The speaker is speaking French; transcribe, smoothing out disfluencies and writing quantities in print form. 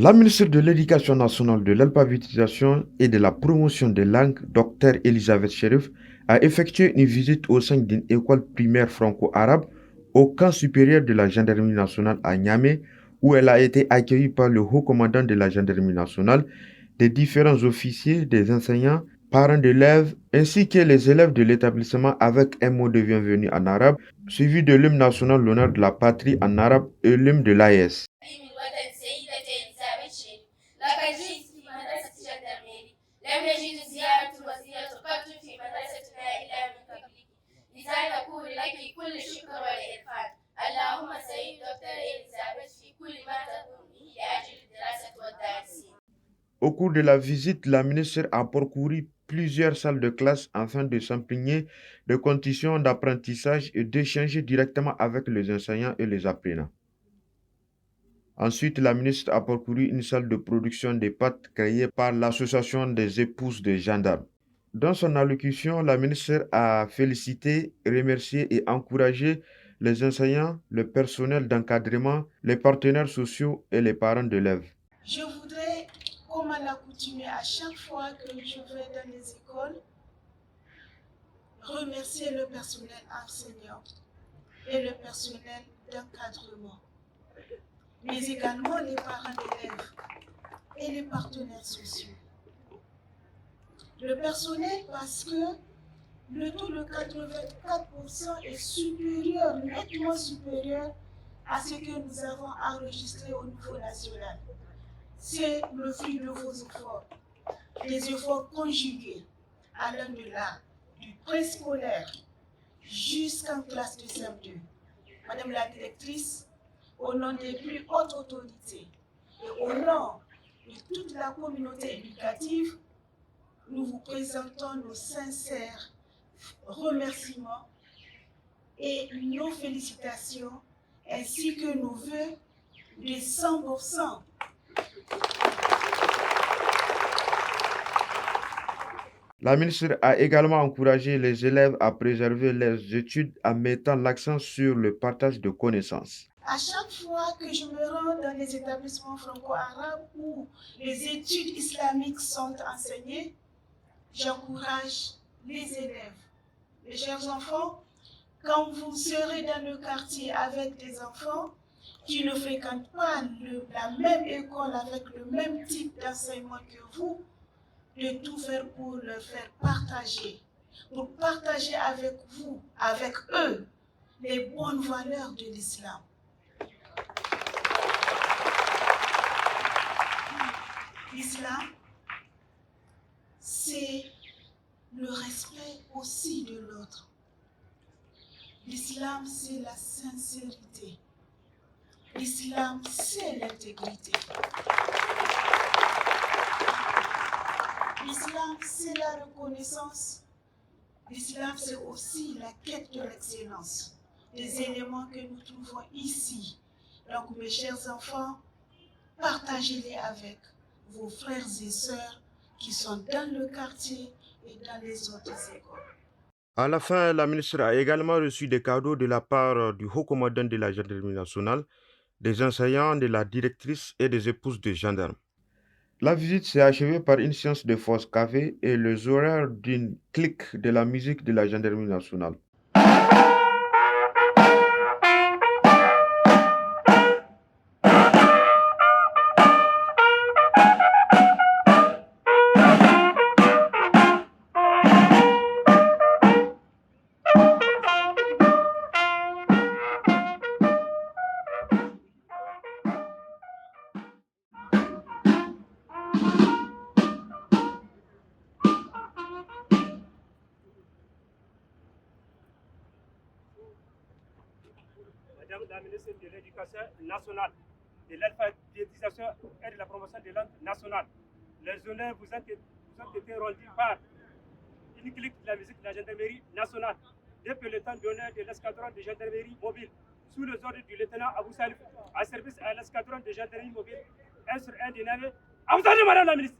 La ministre de l'Éducation nationale, de l'alphabétisation et de la promotion des langues, Dr Elisabeth Cherif, a effectué une visite au sein d'une école primaire franco-arabe au camp supérieur de la gendarmerie nationale à Niamey, où elle a été accueillie par le haut commandant de la gendarmerie nationale, des différents officiers, des enseignants, parents d'élèves, ainsi que les élèves de l'établissement avec un mot de bienvenue en arabe, suivi de l'hymne national, l'honneur de la patrie en arabe et l'hymne de l'AES. لقد جئت في مدرسة جندرميري لم يجد زيارة وزيرة قط في مدرستنا إلا من قبلك لذا نقول لك كل الشكر والإرفان اللهم سيد دكتور إليزابيث في كل ما تقوم به لأجل الدراسة والدارسين. Au cours de la visite, la ministre a parcouru plusieurs salles de classe afin de s'imprégner des conditions d'apprentissage et d'échanger directement avec les enseignants et les apprenants. Ensuite, la ministre a parcouru une salle de production de pâtes créée par l'Association des épouses des gendarmes. Dans son allocution, la ministre a félicité, remercié et encouragé les enseignants, le personnel d'encadrement, les partenaires sociaux et les parents d'élèves. Je voudrais, comme à l'accoutumée à chaque fois que je vais dans les écoles, remercier le personnel enseignant et le personnel d'encadrement, mais également les parents d'élèves et les partenaires sociaux. Le personnel parce que le taux de 84% est supérieur, nettement supérieur à ce que nous avons enregistré au niveau national. C'est le fruit de vos efforts, des efforts conjugués allant de là, du préscolaire jusqu'en classe de CM2. Madame la directrice, au nom des plus hautes autorités et au nom de toute la communauté éducative, nous vous présentons nos sincères remerciements et nos félicitations ainsi que nos vœux de 100%. La ministre a également encouragé les élèves à préserver leurs études en mettant l'accent sur le partage de connaissances. À chaque fois que je me rends dans les établissements franco-arabes où les études islamiques sont enseignées, j'encourage les élèves. Mes chers enfants, quand vous serez dans le quartier avec des enfants qui ne fréquentent pas la même école avec le même type d'enseignement que vous, de tout faire pour leur faire partager, pour partager avec vous, avec eux, les bonnes valeurs de l'islam. L'islam, c'est le respect aussi de l'autre. L'islam, c'est la sincérité. L'islam, c'est l'intégrité. L'islam, c'est la reconnaissance. L'islam, c'est aussi la quête de l'excellence. Les éléments que nous trouvons ici. Donc, mes chers enfants, partagez-les avec vos frères et sœurs qui sont dans le quartier et dans les autres écoles. À la fin, la ministre a également reçu des cadeaux de la part du haut commandant de la gendarmerie nationale, des enseignants, de la directrice et des épouses de gendarmes. La visite s'est achevée par une séance de force café et les horaires d'une clique de la musique de la gendarmerie nationale. Madame la ministre de l'Éducation nationale, de l'alphabétisation et de la promotion des langues nationales, les honneurs vous ont été rendus par une clique de la musique de la gendarmerie nationale, des pelotons d'honneur de l'escadron de gendarmerie mobile, sous les ordres du lieutenant Abou Salif, à service à l'escadron de gendarmerie mobile, un sur un de Niamey. À vous, madame la ministre.